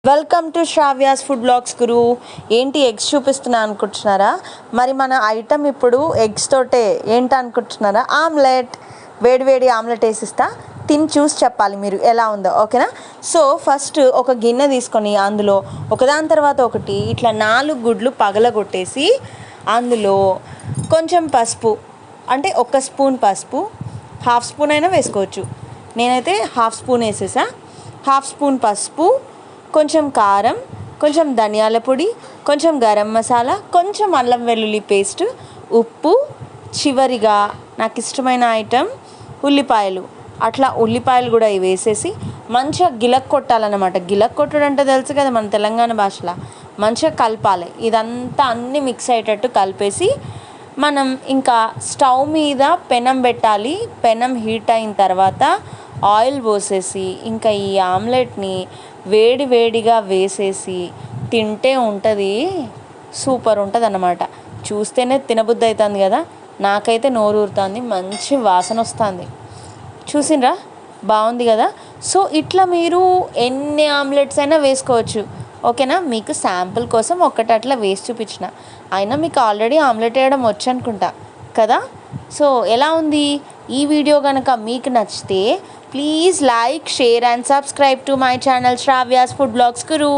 Welcome to Sravya's food blogs గురు. ఏంటి eggs చూపిస్తున్నా అనుకుంటున్నారా? మరి మన ఐటమ్ ఇప్పుడు ఎగ్స్ తోటే ఏంటి అనుకుంటున్నారా? ఆమ్లెట్. వేడి ఆమ్లెట్ వేసిస్తా, తిని చూసి చెప్పాలి మీరు ఎలా ఉందో, ఓకేనా? సో ఫస్ట్ ఒక గిన్నె తీసుకొని అందులో ఒకదాని తర్వాత ఒకటి ఇట్లా 4 గుడ్లు పగలగొట్టేసి అందులో కొంచెం పసుపు, అంటే 1 స్పూన్ పసుపు, హాఫ్ స్పూన్ అయినా వేసుకోవచ్చు. నేనైతే హాఫ్ స్పూన్ వేసేసా. హాఫ్ స్పూన్ పసుపు, కొంచెం కారం, కొంచెం ధనియాల పొడి, కొంచెం గరం మసాలా, కొంచెం అల్లం వెల్లుల్లి పేస్ట్, ఉప్పు, చివరిగా నాకు ఇష్టమైన ఐటమ్ ఉల్లిపాయలు. అట్లా ఉల్లిపాయలు కూడా వేసేసి మంచిగా గిలక్ కొట్టాలన్నమాట. గిలక్ కొట్టడం అంటే తెలుసు కదా మన తెలంగాణ భాషలో. మంచిగా కలపాలి. ఇదంతా అన్నీ మిక్స్ అయ్యేటట్టు కలిపేసి మనం ఇంకా స్టవ్ మీద పెనం పెట్టాలి. పెనం హీట్ అయిన తర్వాత ఆయిల్ పోసేసి ఇంకా ఈ ఆమ్లెట్ని వేడిగా వేసేసి తింటే ఉంటుంది, సూపర్ ఉంటుంది అన్నమాట. చూస్తేనే తినబుద్ధి అవుతుంది కదా. నాకైతే నోరు ఊరుతుంది, మంచి వాసన వస్తుంది. చూసిండ్రా, బాగుంది కదా. సో ఇట్లా మీరు ఎన్ని ఆమ్లెట్స్ అయినా వేసుకోవచ్చు, ఓకేనా? మీకు శాంపుల్ కోసం ఒక్కటి అట్లా వేసి చూపించిన. అయినా మీకు ఆల్రెడీ ఆమ్లెట్ వేయడం వచ్చు అనుకుంటా కదా. సో ఎలా ఉంది ఈ వీడియో కనుక మీకు నచ్చితే please like, share and subscribe to my channel Sravya's food blogs Guru.